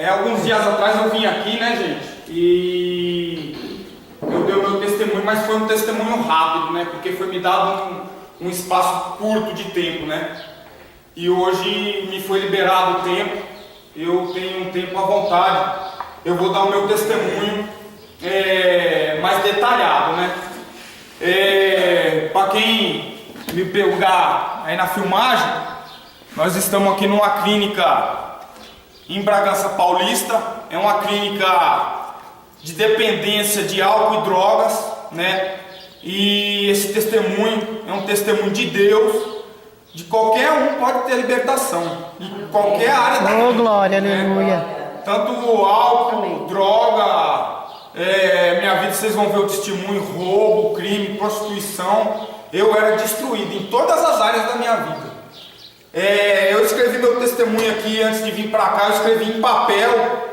Alguns dias atrás eu vim aqui, né, gente? E eu dei o meu testemunho, mas foi um testemunho rápido, né? Porque foi me dado um espaço curto de tempo, né? E hoje me foi liberado o tempo, eu tenho um tempo à vontade. Eu vou dar o meu testemunho mais detalhado, né? Para quem me pegar aí na filmagem, nós estamos aqui numa clínica em Bragança Paulista. É uma clínica de dependência de álcool e drogas, né? E esse testemunho é um testemunho de Deus. De qualquer um pode ter libertação, em qualquer área da vida. Oh, glória, aleluia. Tanto álcool, droga, minha vida, vocês vão ver o testemunho, roubo, crime, prostituição. Eu era destruído em todas as áreas da minha vida. Eu escrevi meu testemunho aqui antes de vir para cá, eu escrevi em papel,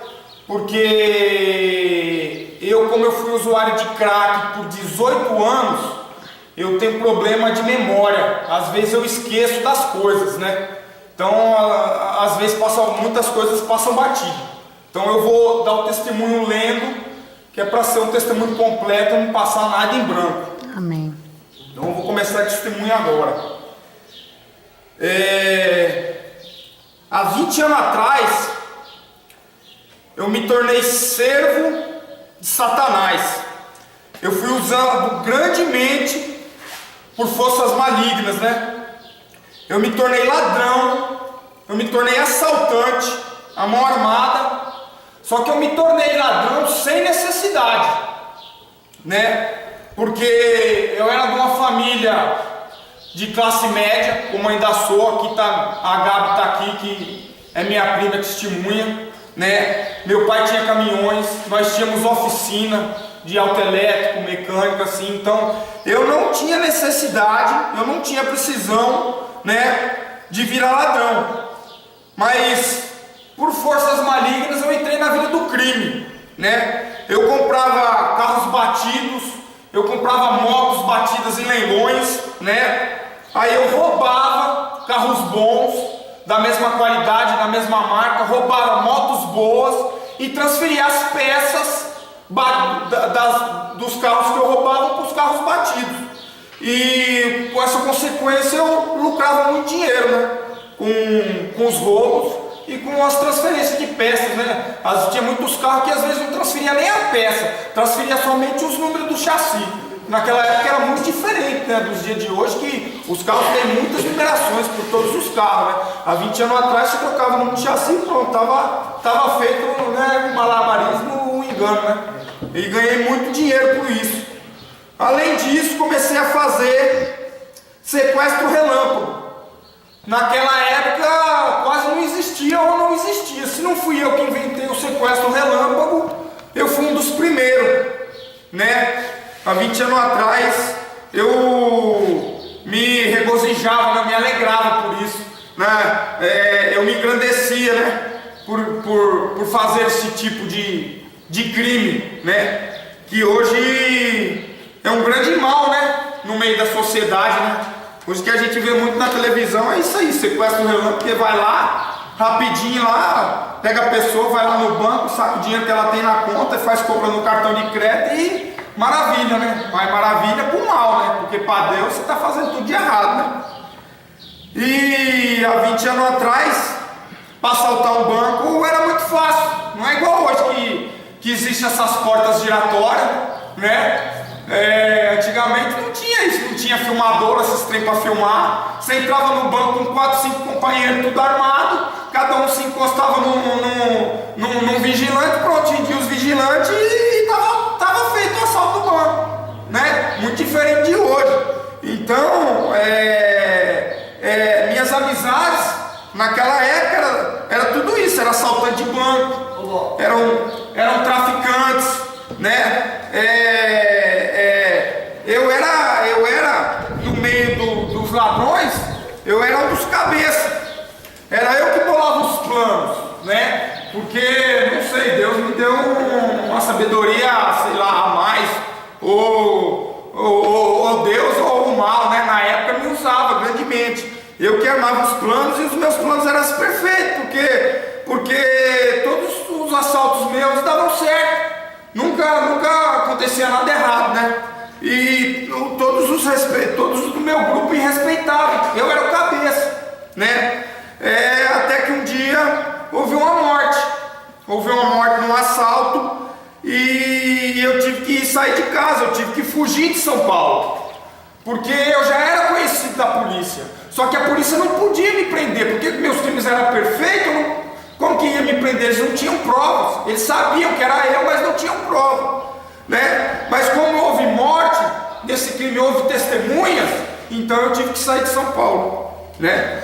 porque como eu fui usuário de crack por 18 anos, eu tenho problema de memória. Às vezes eu esqueço das coisas, né? Então, às vezes muitas coisas passam batido. Então eu vou dar o testemunho lendo, que é para ser um testemunho completo, não passar nada em branco. Amém. Então eu vou começar o testemunho agora. Há 20 anos atrás, eu me tornei servo de Satanás. Eu fui usado grandemente por forças malignas, né? Eu me tornei ladrão, eu me tornei assaltante, a mão armada. Só que eu me tornei ladrão sem necessidade, né? Porque eu era de uma família de classe média, como ainda sou. Aqui tá, a Gabi está aqui, que é minha prima, testemunha, né? Meu pai tinha caminhões, nós tínhamos oficina de autoelétrico, mecânica, assim. Então eu não tinha necessidade, eu não tinha precisão, né, de virar ladrão. Mas por forças malignas eu entrei na vida do crime, né? Eu comprava carros batidos, eu comprava motos batidas em leilões, né? Aí eu roubava carros bons, da mesma qualidade, da mesma marca, roubava motos boas e transferia as peças dos carros que eu roubava para os carros batidos. E com essa consequência eu lucrava muito dinheiro, né? Com os roubos e com as transferências de peças, né? Tinha muitos carros que às vezes não transferia nem a peça, transferia somente os números do chassi. Naquela época era muito diferente, né, dos dias de hoje, que os carros têm muitas numerações por todos os carros, né? Há 20 anos atrás você trocava o número de chassi e pronto, estava feito, né, um malabarismo, um engano, né? E ganhei muito dinheiro por isso. Além disso, comecei a fazer sequestro relâmpago. Naquela época quase não existia ou não existia. Se não fui eu que inventei o sequestro relâmpago, eu fui um dos primeiros, né? Há 20 anos atrás eu me regozijava, me alegrava por isso, né? Eu me engrandecia, né? Por fazer esse tipo de crime, né? Que hoje é um grande mal, né? No meio da sociedade, né? Hoje que a gente vê muito na televisão é isso aí, sequestro relâmpago, porque vai lá, rapidinho lá, pega a pessoa, vai lá no banco, saca o dinheiro que ela tem na conta, faz compra no cartão de crédito e maravilha, né? Mas maravilha pro mal, né? Porque para Deus você está fazendo tudo de errado, né? E há 20 anos atrás, para assaltar um banco era muito fácil. Não é igual hoje que existem essas portas giratórias, né? Antigamente não tinha isso, não tinha filmador, esses trem para filmar. Você entrava no banco com 4, 5 companheiros tudo armado, cada um se encostava num vigilante, pronto, tinha os vigilantes e tava feito o assalto do banco, né? Muito diferente de hoje. Então, minhas amizades naquela época era tudo isso, era assaltante de banco, eram traficantes, né? Eu era no meio dos ladrões, eu era um dos cabeças, era eu que bolava os planos, né? Porque, não sei, Deus me deu uma sabedoria, sei lá, a mais, ou Deus ou o mal, né? Na época me usava grandemente. eu que armava os planos, e os meus planos eram perfeitos, porque todos os assaltos meus davam certo, nunca acontecia nada errado, né? E todos do meu grupo me respeitavam, eu era o cabeça, né? Até que um dia houve uma morte num assalto, e eu tive que sair de casa, eu tive que fugir de São Paulo, porque eu já era conhecido da polícia, só que a polícia não podia me prender, porque meus crimes eram perfeitos, como que ia me prender? Eles não tinham provas, eles sabiam que era eu, mas não tinham prova, né? Mas como houve morte desse crime, houve testemunhas, então eu tive que sair de São Paulo, né?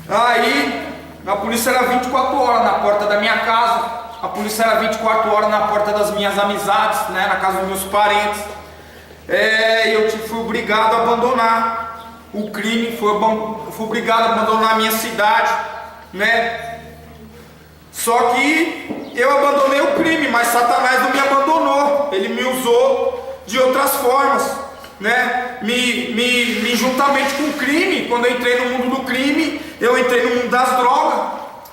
Aí a polícia era 24 horas na porta da minha casa, a polícia era 24 horas na porta das minhas amizades, né, na casa dos meus parentes. Eu fui obrigado a abandonar o crime, fui obrigado a abandonar a minha cidade, né? Só que eu abandonei o crime, mas Satanás não me abandonou, ele me usou de outras formas, né? Juntamente com o crime, quando eu entrei no mundo do crime, eu entrei no mundo das drogas,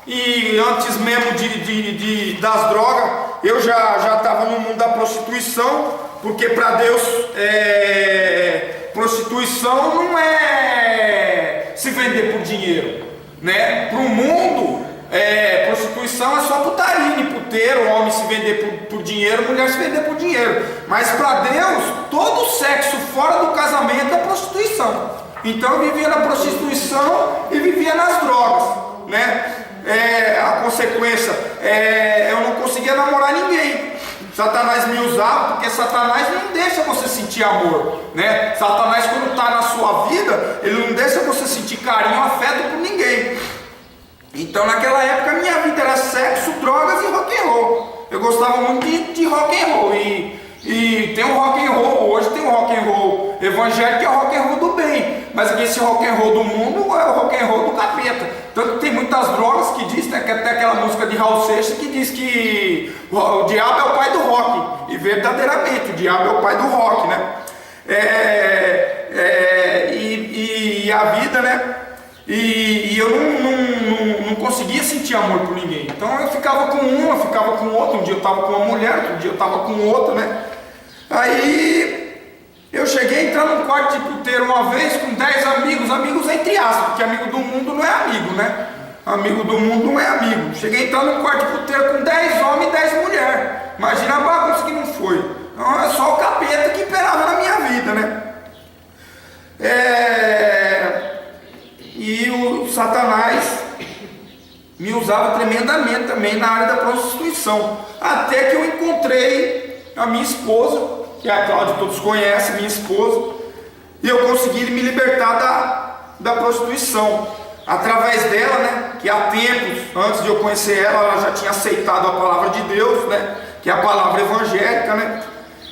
e antes mesmo das drogas, eu já estava no mundo da prostituição, porque para Deus prostituição não é se vender por dinheiro, né? Para o mundo, prostituição é só putaria e puteiro, homem se vender por dinheiro, mulher se vender por dinheiro. Mas para Deus, todo sexo fora do casamento é prostituição. Então eu vivia na prostituição e vivia nas drogas, né? A consequência, eu não conseguia namorar ninguém. Satanás me usava, porque Satanás não deixa você sentir amor, né? Satanás, quando está na sua vida, ele não deixa você sentir carinho, afeto por ninguém. Então naquela época minha vida era sexo, drogas e rock and roll. Eu gostava muito de rock and roll, e tem um rock and roll, hoje tem um rock and roll evangélico, que é o rock and roll do bem, mas esse rock and roll do mundo é o rock and roll do capeta. Tanto que tem muitas drogas que diz, né, que até aquela música de Raul Seixas que diz que o diabo é o pai do rock, e verdadeiramente o diabo é o pai do rock, né? E a vida, né? E eu não conseguia sentir amor por ninguém. Então eu ficava com uma, ficava com outra. Um dia eu estava com uma mulher, outro dia eu estava com outra, né? Aí eu cheguei a entrar num quarto de puteiro uma vez com 10 amigos entre aspas, porque amigo do mundo não é amigo, né? Amigo do mundo não é amigo. Cheguei a entrar num quarto de puteiro com 10 homens e 10 mulheres. Imagina a bagunça que não foi. Então é só o capeta que imperava na minha vida, né? E o Satanás me usava tremendamente também na área da prostituição, até que eu encontrei a minha esposa, que é a Cláudia, todos conhecem, minha esposa, e eu consegui me libertar da prostituição, através dela, né, que há tempos, antes de eu conhecer ela já tinha aceitado a palavra de Deus, né, que é a palavra evangélica, né.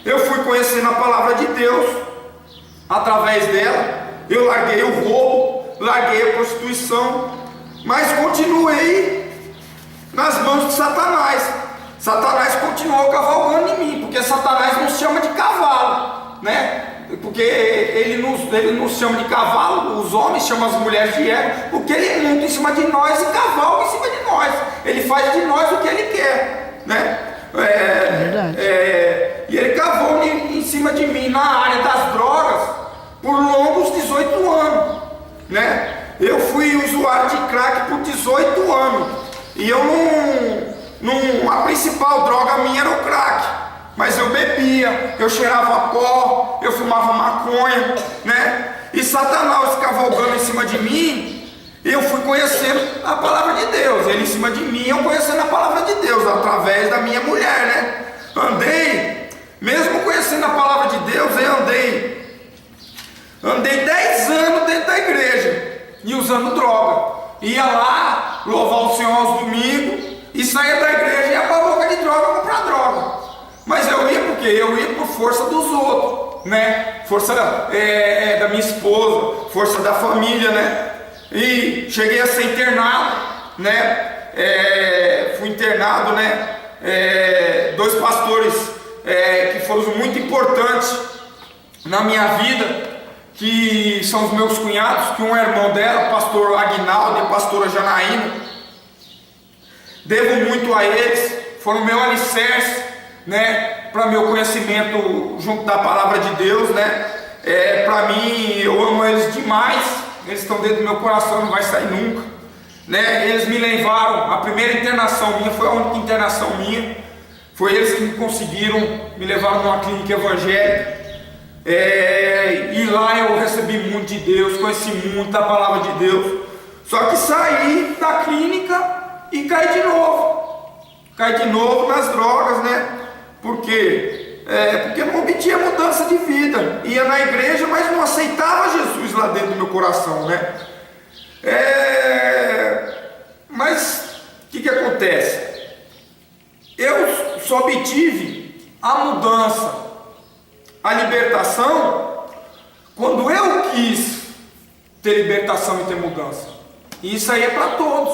Eu fui conhecendo a palavra de Deus, através dela, eu larguei o roubo, larguei a prostituição, mas continuei nas mãos de Satanás. Satanás continuou cavalgando em mim, porque Satanás nos chama de cavalo, né? Porque ele nos chama de cavalo, os homens chamam as mulheres de égua, porque ele monta em cima de nós e cavalga em cima de nós. Ele faz de nós o que ele quer, né? E ele cavalgou em cima de mim na área das drogas por longos 18 anos, né? Eu fui usuário de crack por 18 anos, e eu a principal droga minha era o crack, mas eu bebia, eu cheirava pó, eu fumava maconha, né? E Satanás cavalgando em cima de mim, eu fui conhecendo a palavra de Deus, ele em cima de mim, eu conhecendo a palavra de Deus, através da minha mulher, né? Andei, mesmo conhecendo a palavra de Deus, eu andei 10 anos dentro da igreja, e usando droga. Ia lá louvar o Senhor aos domingos e saía da igreja e ia para a boca de droga comprar droga. Mas eu ia por quê? Eu ia por força dos outros, né? Força da minha esposa, força da família, né? E cheguei a ser internado, né? Fui internado, né? Dois pastores que foram muito importantes na minha vida, que são os meus cunhados, que um é irmão dela, o pastor Aguinaldo e a pastora Janaína. Devo muito a eles, foram meu alicerce, né, para meu conhecimento junto da palavra de Deus, né? Para mim, eu amo eles demais, eles estão dentro do meu coração, não vai sair nunca, né? Eles me levaram, a primeira internação minha foi a única internação minha, foi eles que me conseguiram, me levaram numa clínica evangélica, e lá eu recebi muito de Deus, conheci muito da palavra de Deus. Só que saí da clínica e caí de novo nas drogas, né? Por quê? Porque não obtinha mudança de vida, ia na igreja, mas não aceitava Jesus lá dentro do meu coração, né? Mas o que acontece? Eu só obtive a mudança, a libertação, quando eu quis ter libertação e ter mudança. E isso aí é para todos.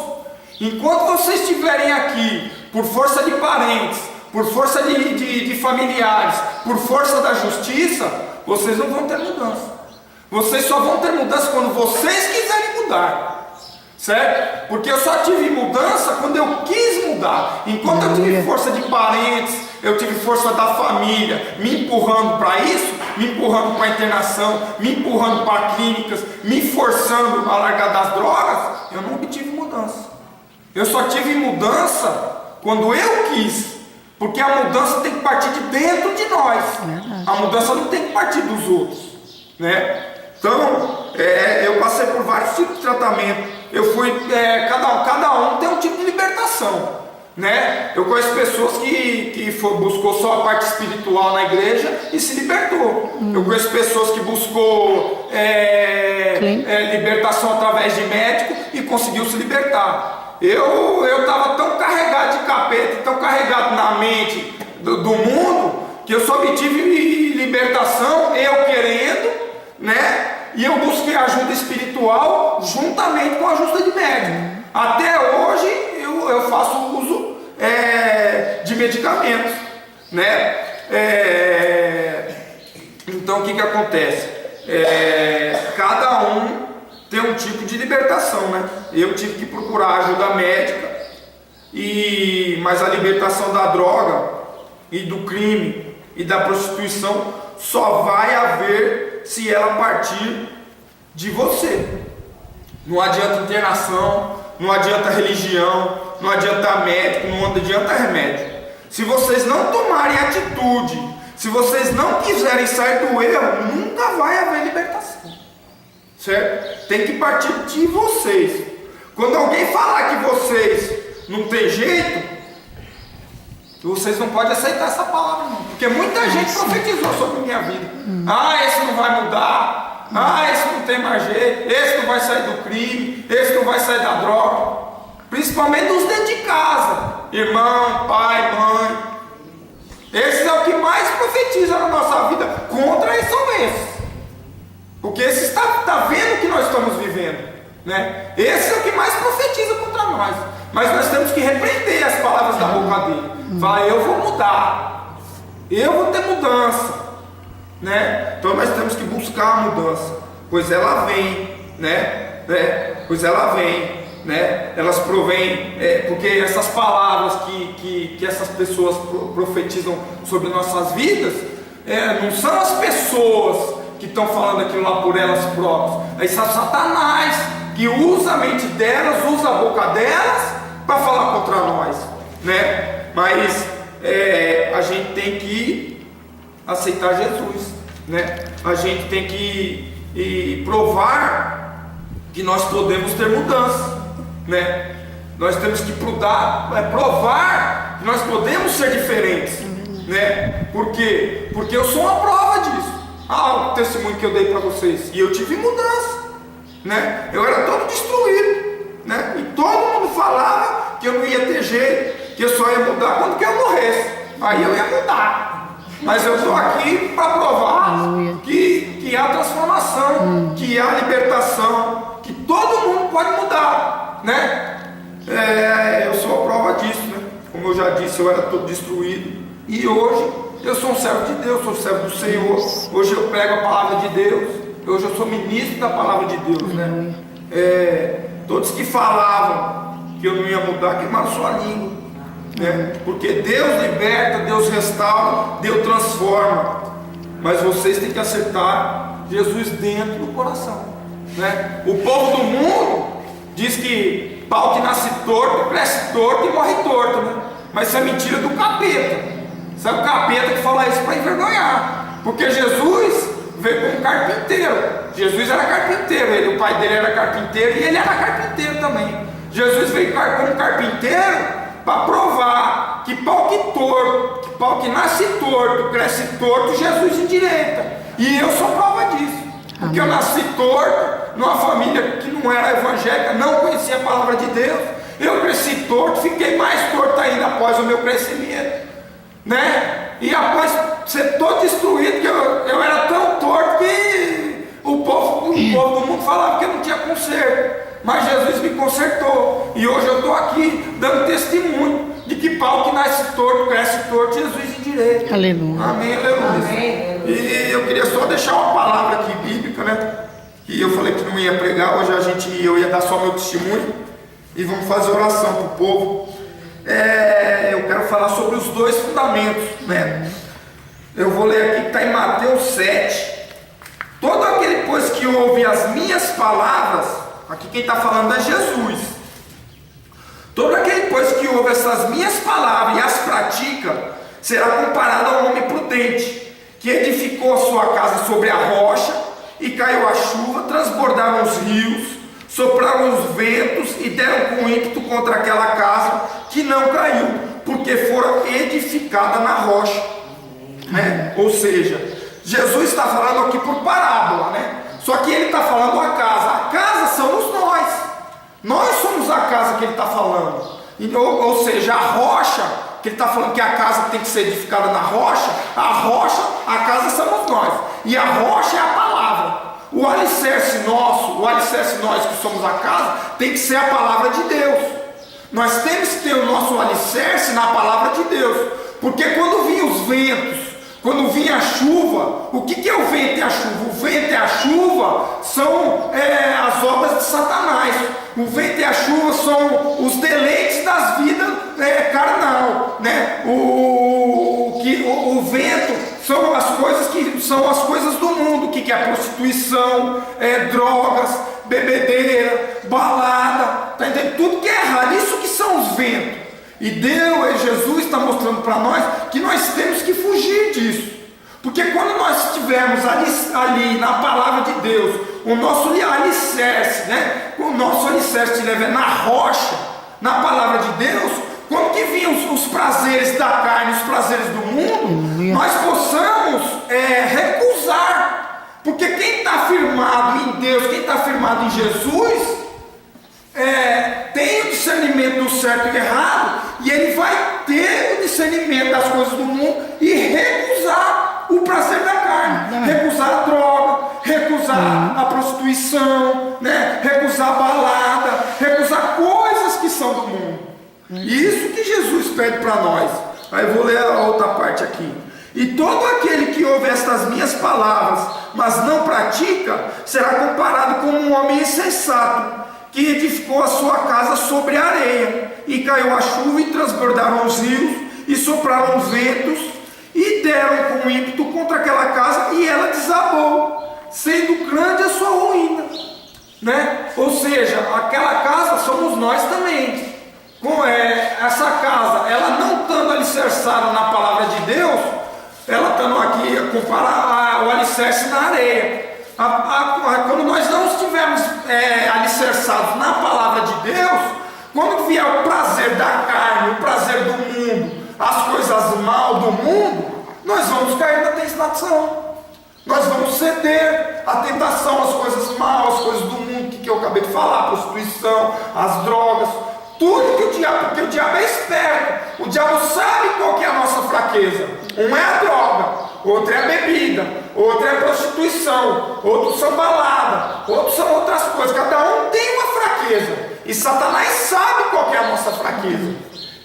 Enquanto vocês estiverem aqui por força de parentes, por força de familiares, por força da justiça, vocês não vão ter mudança. Vocês só vão ter mudança quando vocês quiserem mudar, certo? Porque eu só tive mudança quando eu quis mudar. Enquanto eu tive força de parentes, eu tive força da família me empurrando para isso, me empurrando para a internação, me empurrando para clínicas, me forçando a largar das drogas, eu não obtive mudança. Eu só tive mudança quando eu quis, porque a mudança tem que partir de dentro de nós. A mudança não tem que partir dos outros, né? Então, eu passei por vários tipos de tratamento. Eu fui, cada um tem um tipo de libertação, né? Eu conheço pessoas que buscou só a parte espiritual na igreja e se libertou. Eu conheço pessoas que buscou libertação através de médico e conseguiu se libertar. Eu estava tão carregado de capeta, tão carregado na mente do mundo, que eu só obtive libertação, eu querendo, né? E eu busquei ajuda espiritual juntamente com a ajuda de médico. Até hoje eu faço uso de medicamentos, né? Então o que acontece? Cada um tem um tipo de libertação, né? Eu tive que procurar ajuda médica, mas a libertação da droga e do crime e da prostituição só vai haver se ela partir de você. Não adianta internação, não adianta religião, não adianta médico, não adianta remédio. Se vocês não tomarem atitude, se vocês não quiserem sair do erro, nunca vai haver libertação, certo? Tem que partir de vocês. Quando alguém falar que vocês não tem jeito, vocês não podem aceitar essa palavra, não. Porque muita gente profetizou sobre a minha vida. Esse não vai mudar. Esse não tem mais jeito. Esse não vai sair do crime. Esse não vai sair da droga. Principalmente os dentro de casa. Irmão, pai, mãe. Esses é o que mais profetiza na nossa vida. Contra são esses. Porque esses tá vendo o que nós estamos vivendo, né? Esse é o que mais profetiza contra nós. Mas nós temos que repreender as palavras da boca dele. Falar, eu vou mudar, eu vou ter mudança, né? Então nós temos que buscar a mudança, pois ela vem, né? Pois ela vem, né? Elas provêm, porque essas palavras que essas pessoas profetizam sobre nossas vidas, não são as pessoas que estão falando aquilo lá por elas próprias. Aí são Satanás que usa a mente delas, usa a boca delas para falar contra nós, né? Mas a gente tem que aceitar Jesus, né? A gente tem que provar que nós podemos ter mudança, né? Nós temos que provar que nós podemos ser diferentes, né? Por quê? Porque eu sou uma prova disso. O testemunho que eu dei para vocês, e eu tive mudança, né? Eu era todo destruído, né? E todo mundo falava que eu não ia ter jeito, que eu só ia mudar quando que eu morresse. Aí eu ia mudar. Mas eu estou aqui para provar que há transformação, que há libertação, que todo mundo pode mudar, né? Eu sou a prova disso, né? Como eu já disse, eu era todo destruído. E hoje Eu sou um servo de Deus, sou servo do Senhor. Hoje eu prego a palavra de Deus. Hoje eu sou ministro da palavra de Deus, né? Todos que falavam que eu não ia mudar, queimaram sua língua, né? Porque Deus liberta, Deus restaura, Deus transforma. Mas vocês têm que acertar Jesus dentro do coração, né? O povo do mundo diz que pau que nasce torto, cresce torto e morre torto, né? Mas isso é mentira do capeta. Isso é o capeta que fala isso para envergonhar. Porque Jesus veio como carpinteiro. Jesus era carpinteiro, o pai dele era carpinteiro e ele era carpinteiro também. Jesus veio como carpinteiro para provar que pau que nasce torto, cresce torto, Jesus endireita. E eu sou prova disso. Porque eu nasci torto, numa família que não era evangélica, não conhecia a palavra de Deus. Eu cresci torto, fiquei mais torto ainda após o meu crescimento, né? E após ser todo destruído, que eu era tão torto que o povo do mundo falava que eu não tinha conserto. Mas Jesus me consertou. E hoje eu estou aqui dando testemunho de que pau que nasce torto, cresce torto, Jesus endireita. Aleluia. Amém, aleluia. Amém. E eu queria só deixar uma palavra aqui bíblica, né? Que eu falei que não ia pregar, hoje eu ia dar só meu testemunho. E vamos fazer oração para o povo. Eu quero falar sobre os dois fundamentos, né? Eu vou ler aqui que está em Mateus 7. Todo aquele, pois, que ouve as minhas palavras, aqui quem está falando é Jesus. Todo aquele, pois, que ouve essas minhas palavras e as pratica, será comparado a um homem prudente, que edificou a sua casa sobre a rocha, e caiu a chuva, transbordaram os rios, sopraram os ventos e deram com ímpeto contra aquela casa, que não caiu, porque fora edificada na rocha, né? Ou seja, Jesus está falando aqui por parábola, né? Só que ele está falando a casa somos nós somos a casa que ele está falando. Ou seja, a rocha, que ele está falando que a casa tem que ser edificada na rocha, a casa somos nós, e a rocha é a palavra. O alicerce nós que somos a casa, tem que ser a palavra de Deus. Nós temos que ter o nosso alicerce na palavra de Deus, porque quando vinham os ventos, quando vinha a chuva, o que é o vento e a chuva? O vento e a chuva são as obras de Satanás. O vento e a chuva são os deleites das vidas carnal, né? O vento são as coisas do mundo. O que é prostituição, drogas, bebedeira, balada, tá entendendo? Tudo que é errado, isso que são os ventos. E Jesus está mostrando para nós que nós temos que fugir disso. Porque quando nós estivermos ali na palavra de Deus, o nosso alicerce, né? O nosso alicerce estiver na rocha, na palavra de Deus, quando que vinham os prazeres da carne, os prazeres do mundo, nós possamos recusar. Porque quem está firmado em Deus, quem está firmado em Jesus, tem o discernimento do certo e errado, e ele vai ter o discernimento das coisas do mundo e recusar o prazer da carne, recusar a droga, recusar a prostituição, né? Recusar a balada, recusar coisas que são do mundo. Isso que Jesus pede para nós. Aí eu vou ler a outra parte aqui. E todo aquele que ouve estas minhas palavras, mas não pratica, será comparado com um homem insensato, que edificou a sua casa sobre a areia, e caiu a chuva, e transbordaram os rios, e sopraram os ventos, e deram com ímpeto contra aquela casa, e ela desabou, sendo grande a sua ruína, né? Ou seja, aquela casa somos nós também. Essa casa, ela não estando alicerçada na palavra de Deus, ela estando aqui a comparar o alicerce na areia. Quando nós não estivermos alicerçados na palavra de Deus, quando vier o prazer da carne, o prazer do mundo, as coisas mal do mundo, nós vamos cair na tentação, nós vamos ceder à tentação, às coisas mal, às coisas do mundo, que eu acabei de falar, a prostituição, as drogas, tudo que porque o diabo é esperto, o diabo sabe qual que é a nossa fraqueza. Um é a droga, outro é a bebida, outro é a prostituição, outros são balada, outros são outras coisas. Cada um tem uma fraqueza, e Satanás sabe qual que é a nossa fraqueza,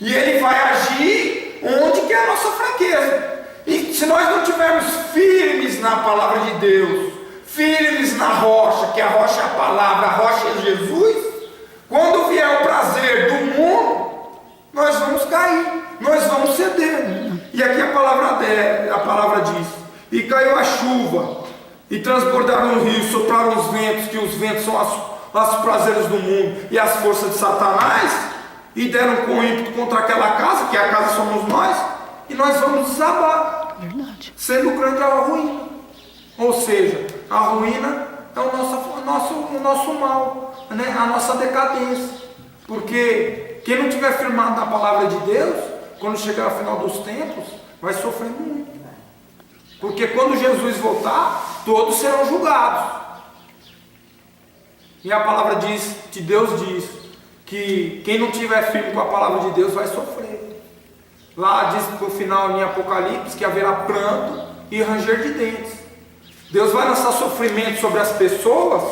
e ele vai agir onde que é a nossa fraqueza. E se nós não estivermos firmes na palavra de Deus, firmes na rocha, que a rocha é a palavra, a rocha é Jesus, quando vier o prazer do mundo, nós vamos cair, nós vamos ceder. E aqui a palavra diz: e caiu a chuva, e transbordaram o rio, sopraram os ventos, que os ventos são os prazeres do mundo e as forças de Satanás, e deram com ímpeto contra aquela casa, que a casa somos nós, e nós vamos desabar, sendo grande a ruína. Ou seja, a ruína é o nosso mal, né? A nossa decadência. Porque quem não tiver firmado na palavra de Deus, quando chegar ao final dos tempos, vai sofrer muito. Porque quando Jesus voltar, todos serão julgados. E a palavra de Deus diz que quem não tiver firme com a palavra de Deus vai sofrer. Lá diz no final em Apocalipse que haverá pranto e ranger de dentes. Deus vai lançar sofrimento sobre as pessoas,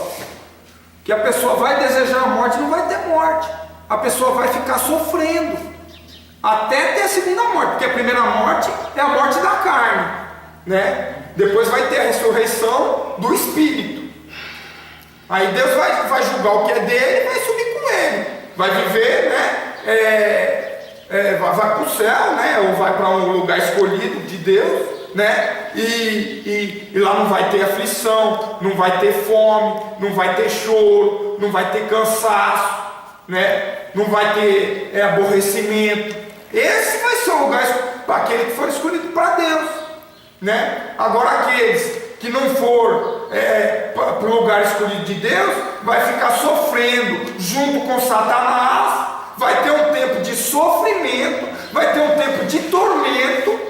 que a pessoa vai desejar a morte e não vai ter morte. A pessoa vai ficar sofrendo até ter a segunda morte, porque a primeira morte é a morte da carne, né? Depois vai ter a ressurreição do espírito. Aí Deus vai julgar o que é dele e vai subir com ele. Vai viver, né? Vai para o céu, né? Ou vai para um lugar escolhido de Deus, né? E lá não vai ter aflição, não vai ter fome, não vai ter choro, não vai ter cansaço, né? Não vai ter aborrecimento. Esse vai ser o lugar para aquele que for escolhido para Deus, né? Agora aqueles que não for para o lugar escolhido de Deus, vai ficar sofrendo junto com Satanás, vai ter um tempo de sofrimento, vai ter um tempo de tormento,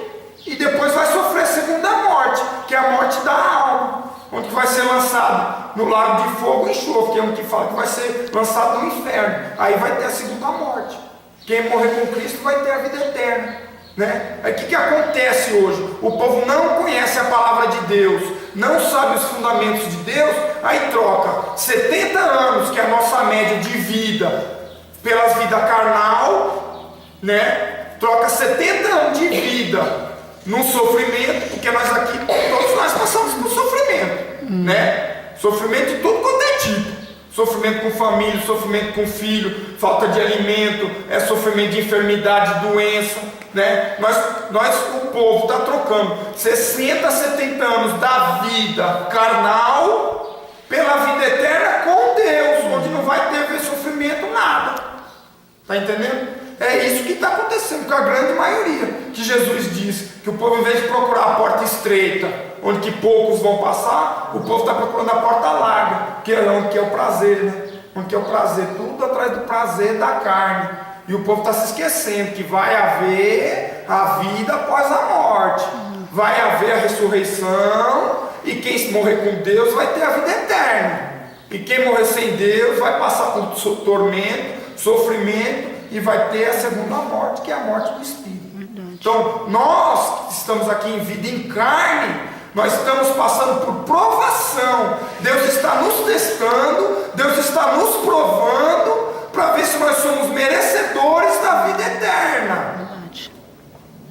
e depois vai sofrer a segunda morte, que é a morte da alma, onde vai ser lançado no lago de fogo e enxofre, que é um que fala que vai ser lançado no inferno. Aí vai ter a segunda morte. Quem morrer com Cristo vai ter a vida eterna, né? Aí o que acontece hoje? O povo não conhece a palavra de Deus, não sabe os fundamentos de Deus, aí troca 70 anos, que é a nossa média de vida, pelas vidas carnal, né? Troca 70 anos de vida num sofrimento, porque nós aqui, todos nós passamos por sofrimento, né? Sofrimento de tudo quanto é tipo. Sofrimento com família, sofrimento com filho, falta de alimento, sofrimento de enfermidade, doença, né? O povo está trocando 60, 70 anos da vida carnal pela vida eterna com Deus, onde não vai ter sofrimento, nada. Está entendendo? É isso que está acontecendo com a grande maioria, que Jesus diz que o povo, em vez de procurar a porta estreita, onde que poucos vão passar, o povo está procurando a porta larga, que é onde que é o prazer, né? Onde que é o prazer, tudo atrás do prazer da carne. E o povo está se esquecendo que vai haver a vida após a morte, vai haver a ressurreição, e quem morrer com Deus vai ter a vida eterna, e quem morrer sem Deus vai passar por tormento, sofrimento, e vai ter a segunda morte, que é a morte do Espírito. Então, nós que estamos aqui em vida em carne, nós estamos passando por provação. Deus está nos testando, Deus está nos provando, para ver se nós somos merecedores da vida eterna.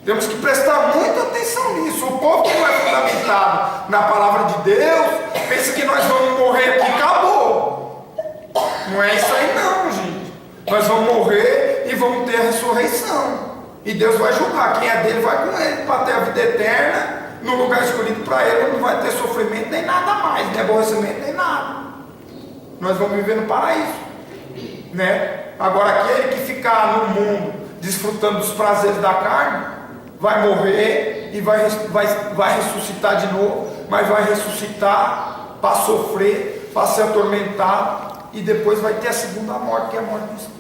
Temos que prestar muita atenção nisso. O povo que não é fundamentado na palavra de Deus, pensa que nós vamos morrer aqui, acabou. Não é isso aí não, gente. Nós vamos morrer e vamos ter a ressurreição. E Deus vai julgar. Quem é dele vai com ele para ter a vida eterna, no lugar escolhido para ele, onde não vai ter sofrimento nem nada mais, nem aborrecimento nem nada. Nós vamos viver no paraíso, né? Agora aquele que ficar no mundo desfrutando dos prazeres da carne, vai morrer e vai ressuscitar de novo, mas vai ressuscitar para sofrer, para ser atormentado, e depois vai ter a segunda morte, que é a morte do Espírito.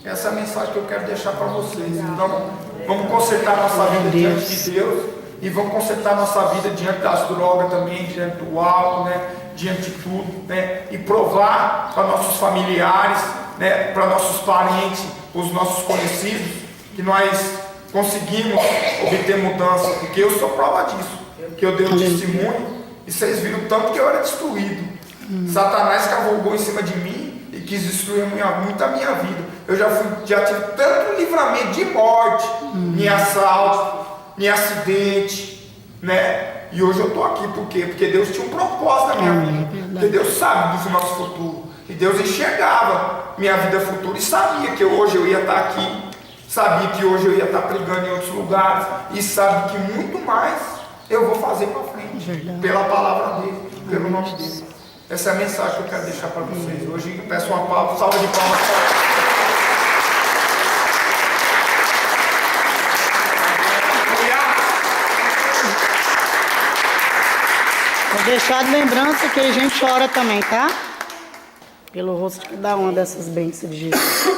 Essa é a mensagem que eu quero deixar para vocês. Então, vamos consertar nossa vida diante de Deus, e vamos consertar nossa vida diante das drogas também, diante do álcool, né? Diante de tudo, né? E provar para nossos familiares, né? Para nossos parentes, os nossos conhecidos, que nós conseguimos obter mudança, porque eu sou prova disso, que eu dei um testemunho, e vocês viram tanto que eu era destruído. Satanás cavalgou em cima de mim e quis destruir muito a minha vida. Eu já tive tanto livramento de morte, em assalto, em acidente, né? E hoje eu estou aqui, por quê? Porque Deus tinha um propósito na minha vida, porque Deus sabe do nosso futuro, e Deus enxergava minha vida futura e sabia que hoje eu ia estar aqui, sabia que hoje eu ia estar pregando em outros lugares, e sabe que muito mais eu vou fazer para frente, pela palavra dele, pelo nome dele. Essa é a mensagem que eu quero deixar para vocês. Hoje eu peço uma salva de palmas para Vou deixar de lembrança que a gente chora também, tá? Pelo rosto de cada uma dessas bênçãos de Jesus.